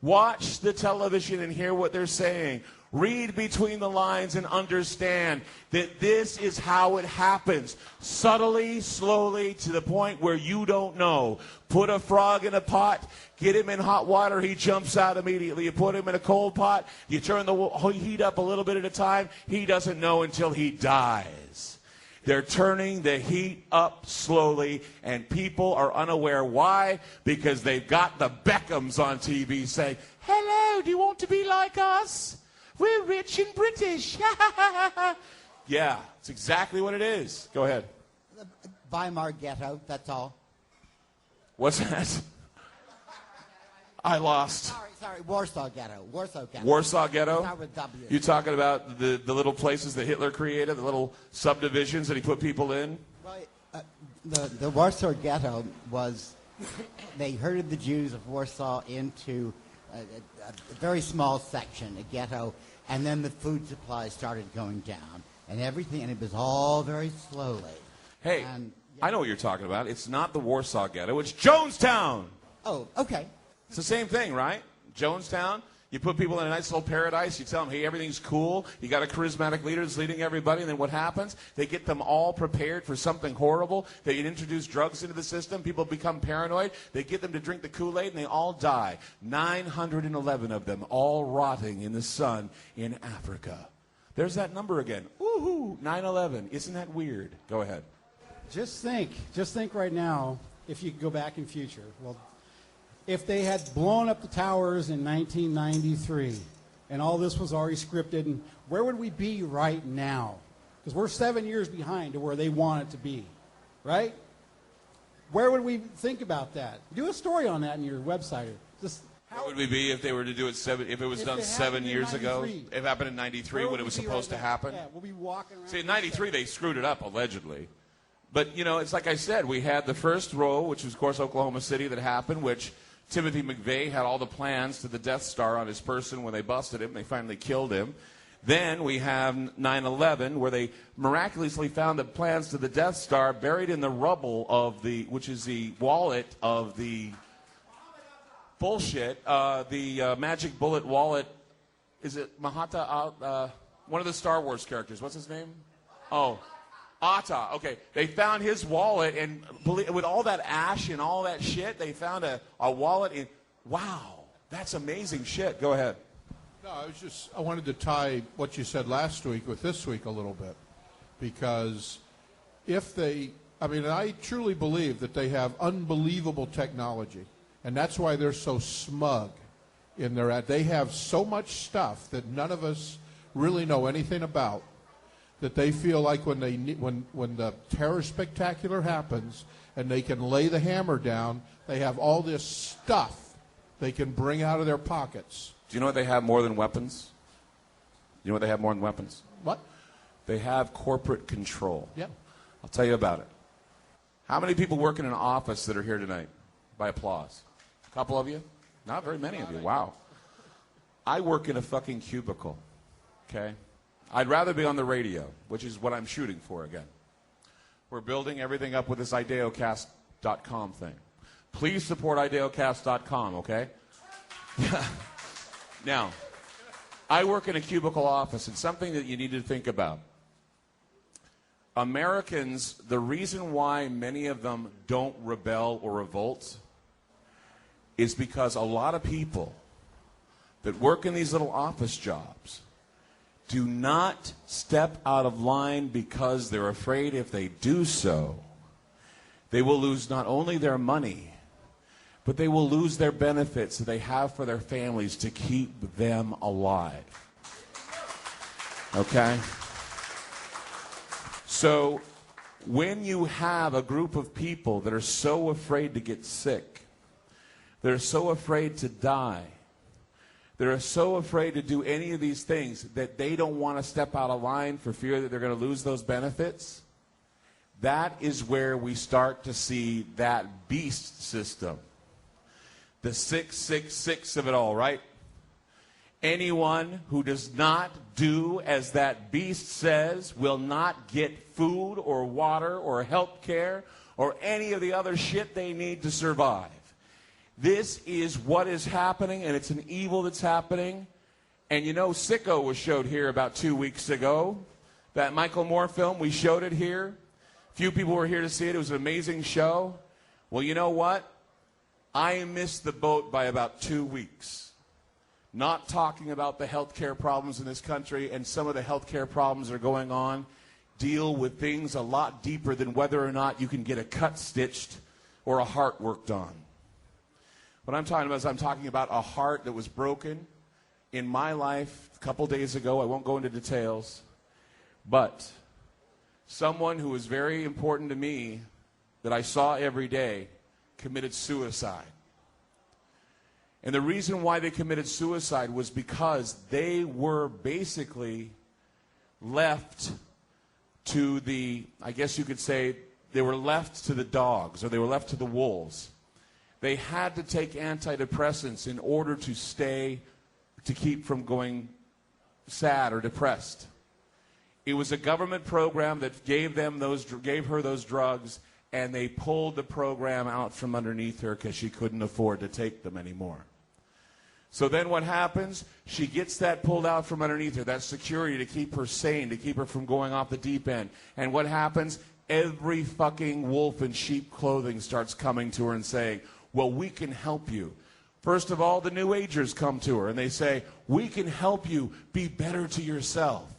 Watch the television and hear what they're saying. Read between the lines and understand that this is how it happens. Subtly, slowly, to the point where you don't know. Put a frog in a pot, get him in hot water, he jumps out immediately. You put him in a cold pot, you turn the heat up a little bit at a time, he doesn't know until he dies. They're turning the heat up slowly, and people are unaware. Why? Because they've got the Beckhams on TV saying, "Hello, do you want to be like us? We're rich and British." Yeah, it's exactly what it is. Go ahead. Weimar Ghetto, that's all. What's that? I lost. Sorry, Warsaw Ghetto. Warsaw Ghetto. Warsaw Ghetto? Start with W. You talking about the little places that Hitler created, the little subdivisions that he put people in? Well, the Warsaw Ghetto was, they herded the Jews of Warsaw into a very small section, a ghetto, and then the food supply started going down, and everything, and it was all very slowly. Hey, I know what you're talking about. It's not the Warsaw Ghetto. It's Jonestown. Oh, okay. It's the same thing, right? Jonestown, you put people in a nice little paradise. You tell them, hey, everything's cool. You got a charismatic leader that's leading everybody. And then what happens? They get them all prepared for something horrible. They introduce drugs into the system. People become paranoid. They get them to drink the Kool-Aid, and they all die. 911 of them all rotting in the sun in Africa. There's that number again. Woohoo, 9/11. Isn't that weird? Go ahead. Just think right now, if you could go back in future. Well, if they had blown up the towers in 1993 and all this was already scripted, and where would we be right now? Because we're 7 years behind to where they want it to be, right? Where would we think about that? Do a story on that in your website. Just Where would we be if they were to do it if it was done 7 years ago? If it happened in 93 when it was supposed to happen? Yeah, we'll be walking around. See, in 93 they screwed it up, allegedly. But, you know, it's like I said, we had the first row, which was, of course, Oklahoma City that happened, which Timothy McVeigh had all the plans to the Death Star on his person when they busted him. They finally killed him. Then we have 9/11, where they miraculously found the plans to the Death Star buried in the rubble of which is the wallet of the bullshit, the magic bullet wallet. Is it Mahata? One of the Star Wars characters. What's his name? Oh, Atta. Okay, they found his wallet, and with all that ash and all that shit, they found a wallet in. Wow, that's amazing shit. Go ahead. No, I wanted to tie what you said last week with this week a little bit, because I truly believe that they have unbelievable technology, and that's why they're so smug in their ad. They have so much stuff that none of us really know anything about, that they feel like when the terror spectacular happens and they can lay the hammer down, they have all this stuff they can bring out of their pockets. Do you know what they have more than weapons? You know what they have more than weapons? What? They have corporate control. Yep. I'll tell you about it. How many people work in an office that are here tonight? By applause. A couple of you? Not very many of you. Wow. I work in a fucking cubicle. Okay? I'd rather be on the radio, which is what I'm shooting for again. We're building everything up with this ideocast.com thing. Please support ideocast.com, okay? Now, I work in a cubicle office, and something that you need to think about. Americans, the reason why many of them don't rebel or revolt is because a lot of people that work in these little office jobs do not step out of line because they're afraid if they do so, they will lose not only their money, but they will lose their benefits that they have for their families to keep them alive. Okay? So when you have a group of people that are so afraid to get sick, they're so afraid to die, they're so afraid to do any of these things that they don't want to step out of line for fear that they're going to lose those benefits, that is where we start to see that beast system. The 666 of it all, right? Anyone who does not do as that beast says will not get food or water or health care or any of the other shit they need to survive. This is what is happening, and it's an evil that's happening. And you know, Sicko was showed here about 2 weeks ago. That Michael Moore film, we showed it here. Few people were here to see it. It was an amazing show. Well, you know what? I missed the boat by about 2 weeks. Not talking about the healthcare problems in this country, and some of the healthcare problems that are going on deal with things a lot deeper than whether or not you can get a cut stitched or a heart worked on. What I'm talking about is I'm talking about a heart that was broken in my life a couple days ago. I won't go into details. But someone who was very important to me that I saw every day committed suicide. And the reason why they committed suicide was because they were basically left to the, I guess you could say, they were left to the dogs, or they were left to the wolves. They had to take antidepressants in order to keep from going sad or depressed. It was a government program that gave her those drugs, and they pulled the program out from underneath her because she couldn't afford to take them anymore. So then what happens? She gets that pulled out from underneath her, that security to keep her sane, to keep her from going off the deep end. And what happens? Every fucking wolf in sheep clothing starts coming to her and saying, well, we can help you. First of all, the New Agers come to her and they say, we can help you be better to yourself.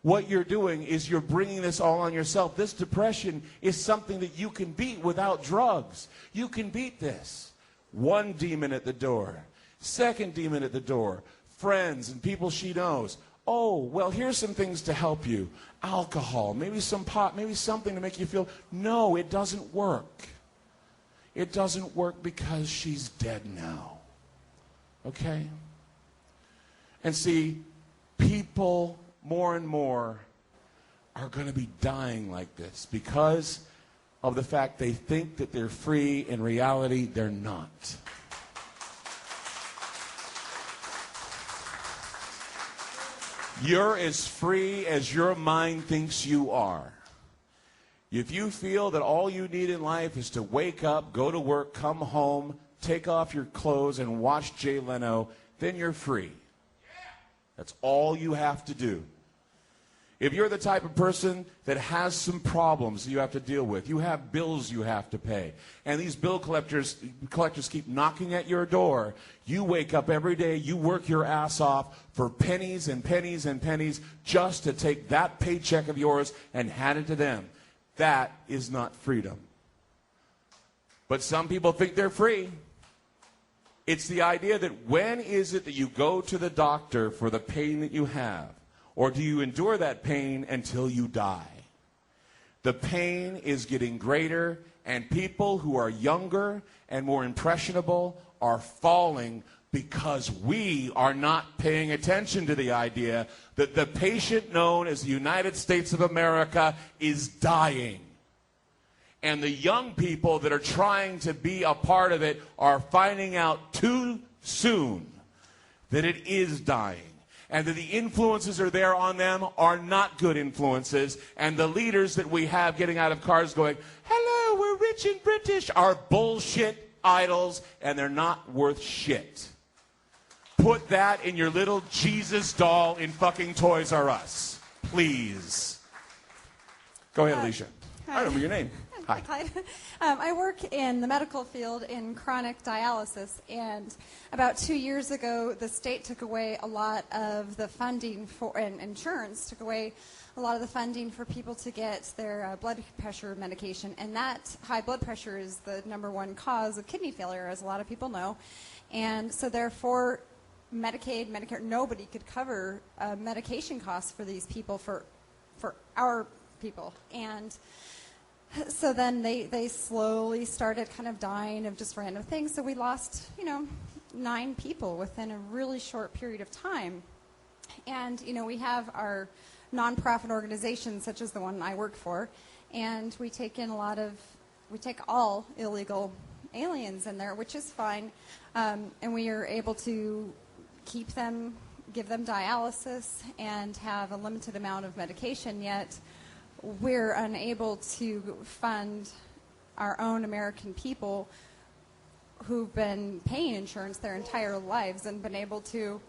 What you're doing is you're bringing this all on yourself. This depression is something that you can beat without drugs. You can beat this. One demon at the door. Second demon at the door. Friends and people she knows. Oh, well, here's some things to help you. Alcohol, maybe some pot, maybe something to make you feel. No, it doesn't work. It doesn't work because she's dead now. Okay? And see, people more and more are going to be dying like this because of the fact they think that they're free. In reality, they're not. You're as free as your mind thinks you are. If you feel that all you need in life is to wake up, go to work, come home, take off your clothes, and watch Jay Leno, then you're free. That's all you have to do. If you're the type of person that has some problems you have to deal with, you have bills you have to pay, and these bill collectors keep knocking at your door, you wake up every day, you work your ass off for pennies and pennies and pennies just to take that paycheck of yours and hand it to them. That is not freedom. But some people think they're free. It's the idea that when is it that you go to the doctor for the pain that you have? Or do you endure that pain until you die? The pain is getting greater, and people who are younger and more impressionable are falling because we are not paying attention to the idea that the patient known as the United States of America is dying. And the young people that are trying to be a part of it are finding out too soon that it is dying. And that the influences are there on them are not good influences. And the leaders that we have getting out of cars going, hello, we're rich and British, are bullshit idols, and they're not worth shit. Put that in your little Jesus doll in fucking Toys R Us. Please. Go ahead, Alicia. I don't know your name. Hi. Clyde. I work in the medical field in chronic dialysis, and about 2 years ago, the state took away a lot of the funding for, and insurance took away a lot of the funding for people to get their blood pressure medication, and that high blood pressure is the #1 cause of kidney failure, as a lot of people know, and so therefore, Medicaid, Medicare, nobody could cover medication costs for these people, for our people, and so then they slowly started kind of dying of just random things. So we lost, 9 people within a really short period of time. And, we have our nonprofit organizations, such as the one I work for, and we take all illegal aliens in there, which is fine. And we are able to keep them, give them dialysis, and have a limited amount of medication, yet we're unable to fund our own American people who've been paying insurance their entire lives and been able to